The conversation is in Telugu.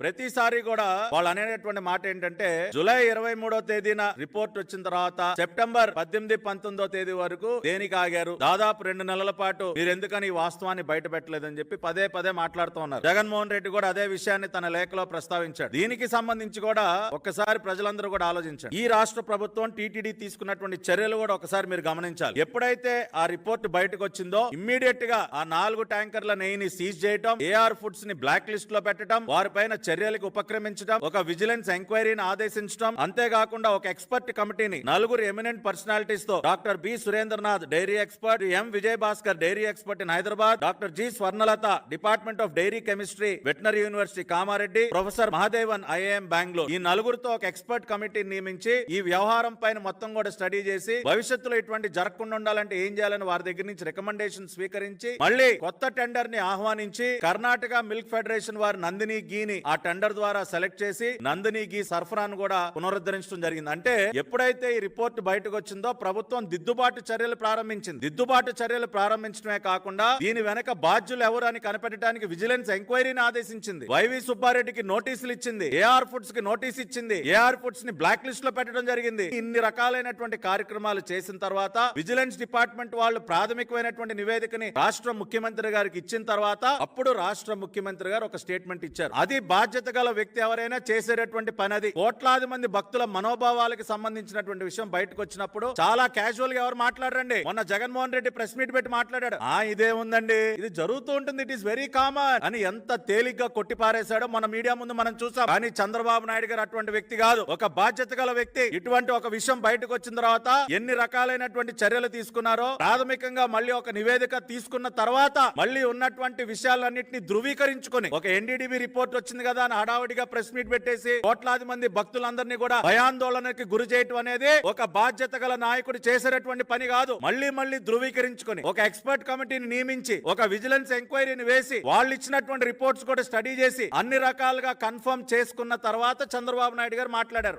ప్రతిసారి కూడా వాళ్ళు అనేటటువంటి మాట ఏంటంటే జూలై 23వ తేదీన రిపోర్ట్ వచ్చిన తర్వాత సెప్టెంబర్ 18, 19వ తేదీ వరకు దేనికి ఆగారు, దాదాపు 2 నెలల పాటు మీరు ఎందుకని ఈ వాస్తవాన్ని బయట పెట్టలేదని చెప్పి పదే పదే మాట్లాడుతూ ఉన్నారు. జగన్మోహన్ రెడ్డి కూడా అదే విషయాన్ని తన లేఖలో ప్రస్తావించాడు. దీనికి సంబంధించి కూడా ఒక్కసారి ప్రజలందరూ కూడా ఆలోచించారు. ఈ రాష్ట్ర ప్రభుత్వం టీటీడీ తీసుకున్నటువంటి చర్యలు కూడా ఒకసారి మీరు గమనించాలి. ఎప్పుడైతే ఆ రిపోర్ట్ బయటకు వచ్చిందో ఇమ్మీడియట్ గా ఆ 4 ట్యాంకర్ల నెయ్యిని సీజ్ చేయటం, ఏఆర్ ఫుడ్స్ ని బ్లాక్ లిస్ట్ లో పెట్టడం, వారిపైన చర్యలకు ఉపక్రమించడం, ఒక విజిలెన్స్ ఎంక్వైరీని ఆదేశించడం, అంతేకాకుండా ఒక ఎక్స్పర్ట్ కమిటీని 4 ఎమినెంట్ పర్సనాలిటీస్ తో doctor B Surendranath dairy expert, M Vijay Bhaskar dairy expert in Hyderabad, doctor G Swarnalatha department of dairy chemistry veterinary university Kamareddy, professor Mahadevan IIM Bengaluru, ఈ 4తో ఒక ఎక్స్పర్ట్ కమిటీని నియమించి ఈ వ్యవహారం పైన మొత్తం కూడా స్టడీ చేసి భవిష్యత్తులో ఇటువంటి జరగకుండా ఉండాలంటే ఏం చేయాలని వారి దగ్గర నుంచి రికమెండేషన్ స్వీకరించి మళ్ళీ కొత్త టెండర్ ని ఆహ్వానించి కర్ణాటక మిల్క్ ఫెడరేషన్ వారి నందిని గీని ఆ టెండర్ ద్వారా సెలెక్ట్ చేసి నందిని గీ సరఫరాను కూడా పునరుద్ధరించడం జరిగింది. అంటే ఎప్పుడైతే ఈ రిపోర్ట్ బయటకు వచ్చిందో ప్రభుత్వం దిద్దుబాటు చర్యలు ప్రారంభించింది. దిద్దుబాటు చర్యలు ప్రారంభించడమే కాకుండా దీని వెనక బాధ్యులు ఎవరు అని కనిపెట్టడానికి విజిలెన్స్ ఎంక్వైరీని ఆదేశించింది. వైవి సుబ్బారెడ్డికి నోటీసులు ఇచ్చింది, ఏఆర్ ఫుడ్స్ కి నోటీస్ ఇచ్చింది, ఏఆర్ ఫుడ్స్ ని బ్లాక్ లిస్ట్ లో పెట్టడం జరిగింది. ఇన్ని రకాలైనటువంటి కార్యక్రమాలు చేసిన తర్వాత విజిలెన్స్ డిపార్ట్మెంట్ వాళ్ళు ప్రాథమికమైనటువంటి నివేదికని రాష్ట్ర ముఖ్యమంత్రి గారికి ఇచ్చిన తర్వాత అప్పుడు రాష్ట్ర ముఖ్యమంత్రి గారు ఒక స్టేట్మెంట్ ఇచ్చారు. అది బాధ్యత గల వ్యక్తి ఎవరైనా చేసేటటువంటి పని. అది కోట్లాది మంది భక్తుల మనోభావాలకు సంబంధించినటువంటి విషయం బయటకు వచ్చినప్పుడు చాలా క్యాజువల్ గా ఎవరు మాట్లాడరండి. మొన్న జగన్మోహన్ రెడ్డి ప్రెస్ మీట్ పెట్టి మాట్లాడాడు. ఇదే ఉందండి, ఇది జరుగుతూ ఉంటుంది, ఇట్ ఈస్ వెరీ కామన్ అని ఎంత తేలిగ్గా కొట్టిపారేశాడో మన మీడియా ముందు మనం చూసాం. కానీ చంద్రబాబు నాయుడు గారు అటువంటి వ్యక్తి కాదు, ఒక బాధ్యత గల వ్యక్తి. ఇటువంటి ఒక విషయం బయటకు వచ్చిన తర్వాత ఎన్ని రకాలైనటువంటి చర్యలు తీసుకున్నారో, ప్రాథమికంగా మళ్ళీ ఒక నివేదిక తీసుకున్న తర్వాత మళ్ళీ ఉన్నటువంటి విషయాలన్నింటినీ ధృవీకరించుకొని ఒక ఎన్డీడీబీ రిపోర్ట్ వచ్చింది కదా అని హడావుడిగా ప్రెస్ మీట్ పెట్టేసి కోట్లాది మంది భక్తులందరినీ కూడా భయాందోళనకి గురి చేయటం అనేది ఒక బాధ్యత గల నాయకుడు చేసేటటువంటి పని కాదు. మళ్ళీ ధృవీకరించుకొని ఒక ఎక్స్పర్ట్ కమిటీని నియమించి ఒక విజిలెన్స్ ఎంక్వైరీని వేసి వాళ్ళు ఇచ్చినటువంటి రిపోర్ట్స్ కూడా స్టడీ చేసి అన్ని రకాలుగా కన్ఫర్మ్ చేసుకున్న తర్వాత చంద్రబాబు నాయుడు గారు మాట్లాడారు.